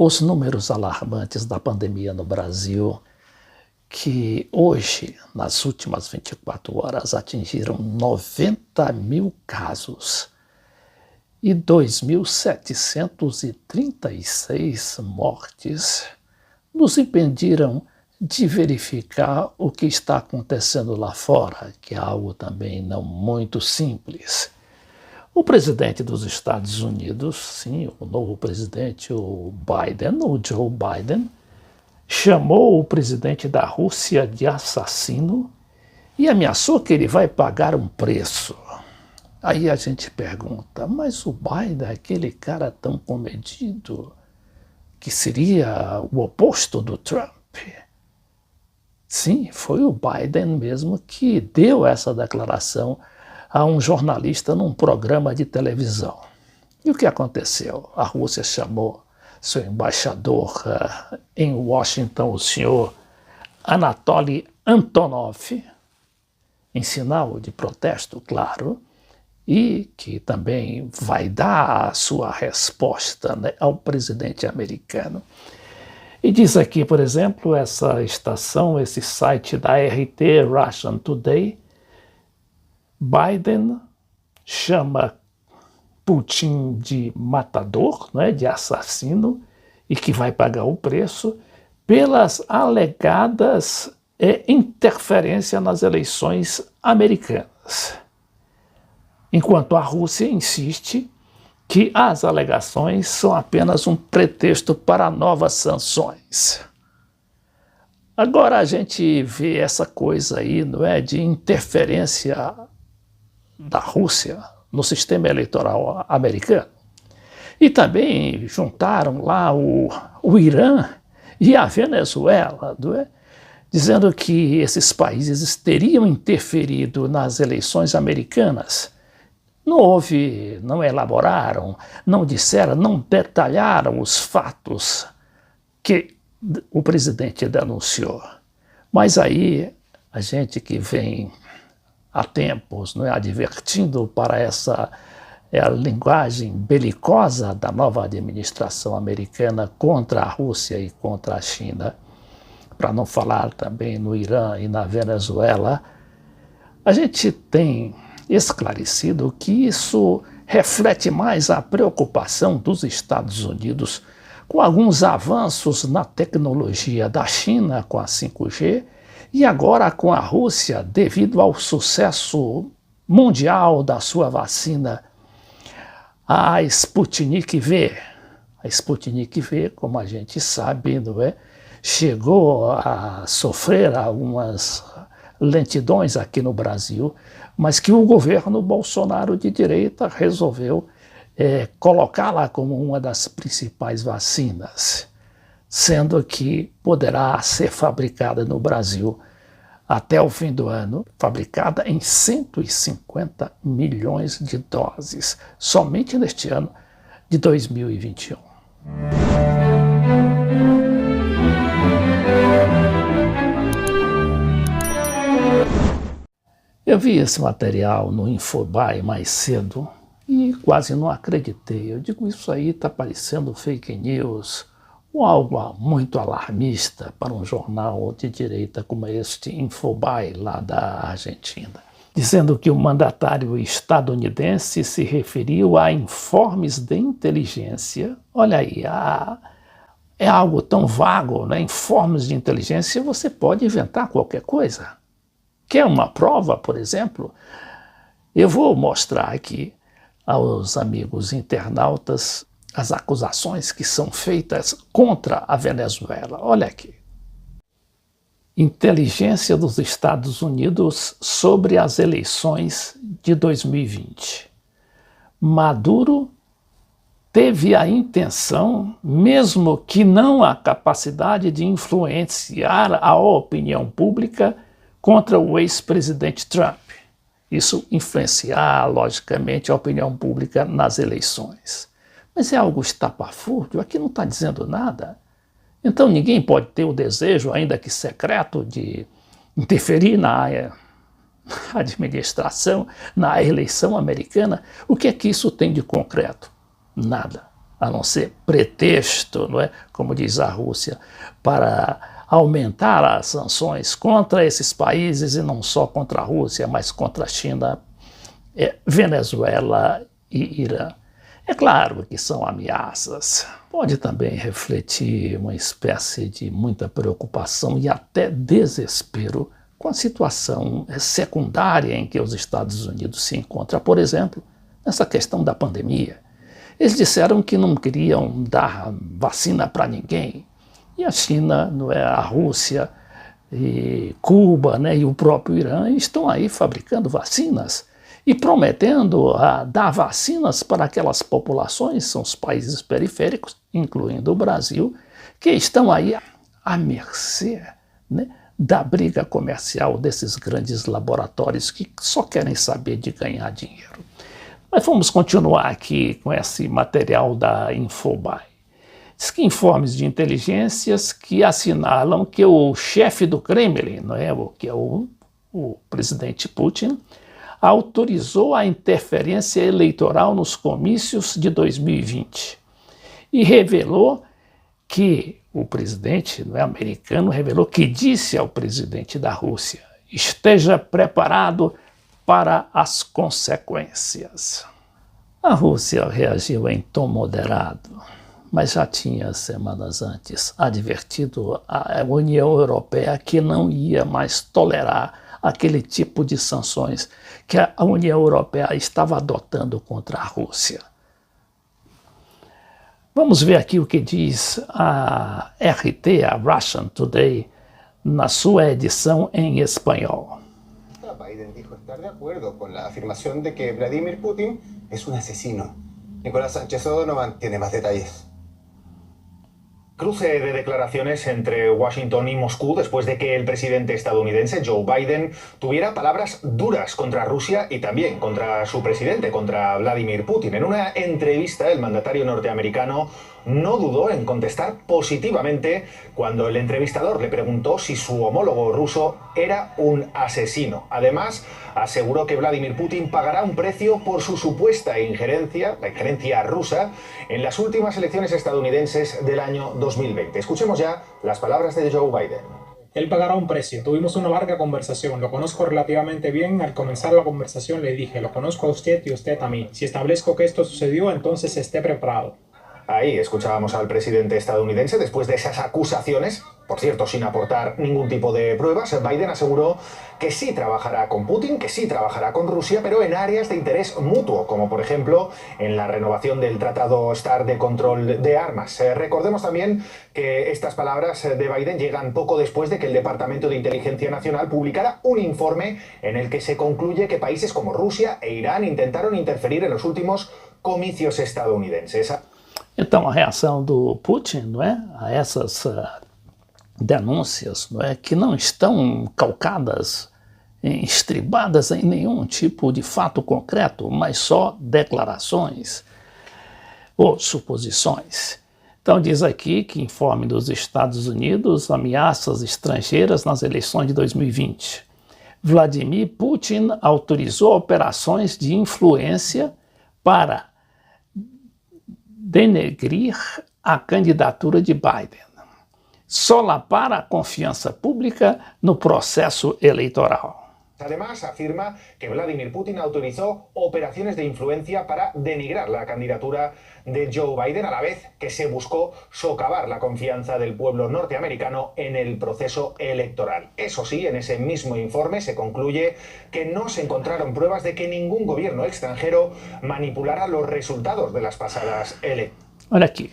os números alarmantes da pandemia no Brasil, que hoje, nas últimas 24 horas, atingiram 90 mil casos e 2.736 mortes, nos impediram de verificar o que está acontecendo lá fora, que é algo também não muito simples. O presidente dos Estados Unidos, sim, o novo presidente, o Joe Biden, chamou o presidente da Rússia de assassino e ameaçou que ele vai pagar um preço. Aí a gente pergunta, mas o Biden é aquele cara tão comedido que seria o oposto do Trump? Sim, foi o Biden mesmo que deu essa declaração a um jornalista num programa de televisão. E o que aconteceu? A Rússia chamou seu embaixador em Washington, o senhor Anatoly Antonov, em sinal de protesto, claro, e que também vai dar a sua resposta, né, ao presidente americano. E diz aqui, por exemplo, essa estação, esse site da RT, Russian Today, Biden chama Putin de matador, né, de assassino, e que vai pagar o preço pelas alegadas interferências nas eleições americanas. Enquanto a Rússia insiste que as alegações são apenas um pretexto para novas sanções. Agora a gente vê essa coisa aí, não é, de interferência da Rússia no sistema eleitoral americano. E também juntaram lá o Irã e a Venezuela, não é? Dizendo que esses países teriam interferido nas eleições americanas. Não elaboraram, não disseram, não detalharam os fatos que o presidente denunciou. Mas aí a gente que vem há tempos, não é, advertindo para essa linguagem belicosa da nova administração americana contra a Rússia e contra a China, para não falar também no Irã e na Venezuela, a gente tem esclarecido que isso reflete mais a preocupação dos Estados Unidos com alguns avanços na tecnologia da China com a 5G e agora com a Rússia devido ao sucesso mundial da sua vacina, a Sputnik V. A Sputnik V, como a gente sabe, não é, chegou a sofrer algumas lentidões aqui no Brasil, mas que o governo Bolsonaro de direita resolveu colocá-la como uma das principais vacinas, sendo que poderá ser fabricada no Brasil até o fim do ano, fabricada em 150 milhões de doses, somente neste ano de 2021. Eu vi esse material no Infobae mais cedo e quase não acreditei. Eu digo, isso aí está parecendo fake news ou algo muito alarmista para um jornal de direita como este Infobae lá da Argentina. Dizendo que o mandatário estadunidense se referiu a informes de inteligência. Olha aí, é algo tão vago, né? Informes de inteligência, você pode inventar qualquer coisa. Quer uma prova, por exemplo? Eu vou mostrar aqui aos amigos internautas as acusações que são feitas contra a Venezuela. Olha aqui. Inteligência dos Estados Unidos sobre as eleições de 2020. Maduro teve a intenção, mesmo que não a capacidade de influenciar a opinião pública contra o ex-presidente Trump. Isso influenciar, logicamente, a opinião pública nas eleições. Mas é algo estapafúrdio, aqui não está dizendo nada. Então ninguém pode ter o desejo, ainda que secreto, de interferir na administração, na eleição americana. O que é que isso tem de concreto? Nada. a não ser pretexto, não é? Como diz a Rússia, para aumentar as sanções contra esses países e não só contra a Rússia, mas contra a China, Venezuela e Irã. É claro que são ameaças. Pode também refletir uma espécie de muita preocupação e até desespero com a situação secundária em que os Estados Unidos se encontram. Por exemplo, nessa questão da pandemia. Eles disseram que não queriam dar vacina para ninguém. E a China, a Rússia, e Cuba, e o próprio Irã estão aí fabricando vacinas e prometendo dar vacinas para aquelas populações, são os países periféricos, incluindo o Brasil, que estão aí à mercê, da briga comercial desses grandes laboratórios que só querem saber de ganhar dinheiro. Mas vamos continuar aqui com esse material da Infobae. Diz que informes de inteligências que assinalam que o chefe do Kremlin, que é o presidente Putin, autorizou a interferência eleitoral nos comícios de 2020 e revelou que o presidente americano revelou que disse ao presidente da Rússia: esteja preparado para as consequências. A Rússia reagiu em tom moderado, mas já tinha semanas antes advertido a União Europeia que não ia mais tolerar aquele tipo de sanções que a União Europeia estava adotando contra a Rússia. Vamos ver aqui o que diz a RT, a Russian Today, na sua edição em espanhol. Biden dijo estar de acuerdo con la afirmación de que Vladimir Putin es un asesino. Nicolás Sánchez O'Donovan tiene más detalles. Cruce de declaraciones entre Washington y Moscú después de que el presidente estadounidense Joe Biden tuviera palabras duras contra Rusia y también contra su presidente, contra Vladimir Putin. En una entrevista, el mandatario norteamericano no dudó en contestar positivamente cuando el entrevistador le preguntó si su homólogo ruso era un asesino. Además, aseguró que Vladimir Putin pagará un precio por su supuesta injerencia, la injerencia rusa, en las últimas elecciones estadounidenses del año 2020. Escuchemos ya las palabras de Joe Biden. Él pagará un precio. Tuvimos una larga conversación. Lo conozco relativamente bien. Al comenzar la conversación le dije, lo conozco a usted y usted a mí. Si establezco que esto sucedió, entonces esté preparado. Ahí escuchábamos al presidente estadounidense después de esas acusaciones, por cierto, sin aportar ningún tipo de pruebas. Biden aseguró que sí trabajará con Putin, que sí trabajará con Rusia, pero en áreas de interés mutuo, como por ejemplo en la renovación del Tratado START de control de armas. Recordemos también que estas palabras de Biden llegan poco después de que el Departamento de Inteligencia Nacional publicara un informe en el que se concluye que países como Rusia e Irán intentaron interferir en los últimos comicios estadounidenses. Então, a reação do Putin, a essas denúncias, que não estão calcadas, estribadas em nenhum tipo de fato concreto, mas só declarações ou suposições. Então, diz aqui que informe dos Estados Unidos, ameaças estrangeiras nas eleições de 2020. Vladimir Putin autorizou operações de influência para denegrir a candidatura de Biden, solapar a confiança pública no processo eleitoral. Además, afirma que Vladimir Putin autorizó operaciones de influencia para denigrar la candidatura de Joe Biden, a la vez que se buscó socavar la confianza del pueblo norteamericano en el proceso electoral. Eso sí, en ese mismo informe se concluye que no se encontraron pruebas de que ningún gobierno extranjero manipulara los resultados de las pasadas elecciones. Olha aqui.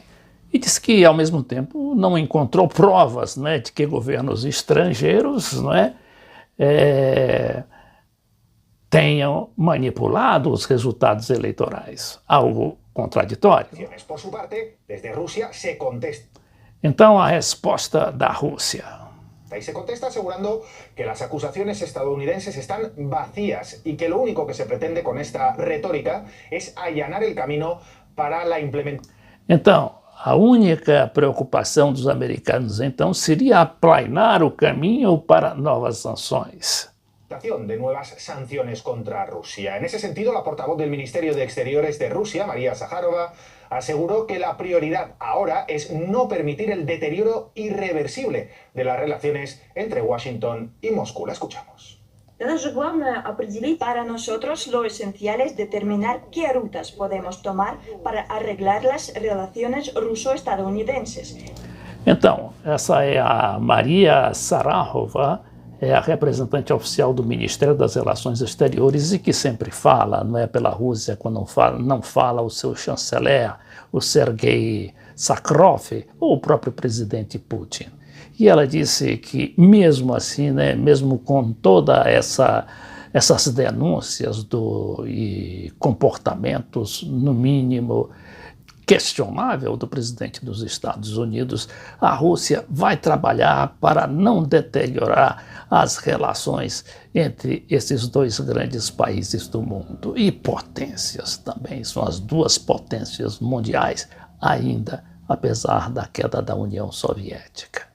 E diz que, ao mesmo tempo, não encontrou provas de que governos estrangeiros tenham manipulado os resultados eleitorais. Algo contraditório. Por su parte, desde Rusia se contesta. Então, a resposta da Rússia. Y se contesta asegurando que las acusaciones estadounidenses están vacías y que lo único que se pretende con esta retórica es allanar el camino para la implementación. Então, a única preocupação dos americanos, então, seria aplanar o caminho para novas sanções. De nuevas sanciones contra Rusia. En ese sentido, la portavoz del Ministerio de Exteriores de Rusia, María Zaharova, aseguró que la prioridad ahora es no permitir el deterioro irreversible de las relaciones entre Washington y Moscú. La escuchamos. Para nosotros lo esencial es determinar qué rutas podemos tomar para arreglar las relaciones ruso-estadunidenses. Então, essa é a Maria Zakharova, é a representante oficial do Ministério das Relações Exteriores e que sempre fala, não é, pela Rússia, quando não fala o seu chanceler, o Sergei Sakharov, ou o próprio presidente Putin. E ela disse que mesmo assim, né, mesmo com toda essas denúncias e comportamentos, no mínimo, questionável do presidente dos Estados Unidos, a Rússia vai trabalhar para não deteriorar as relações entre esses dois grandes países do mundo e potências também, são as duas potências mundiais ainda, apesar da queda da União Soviética.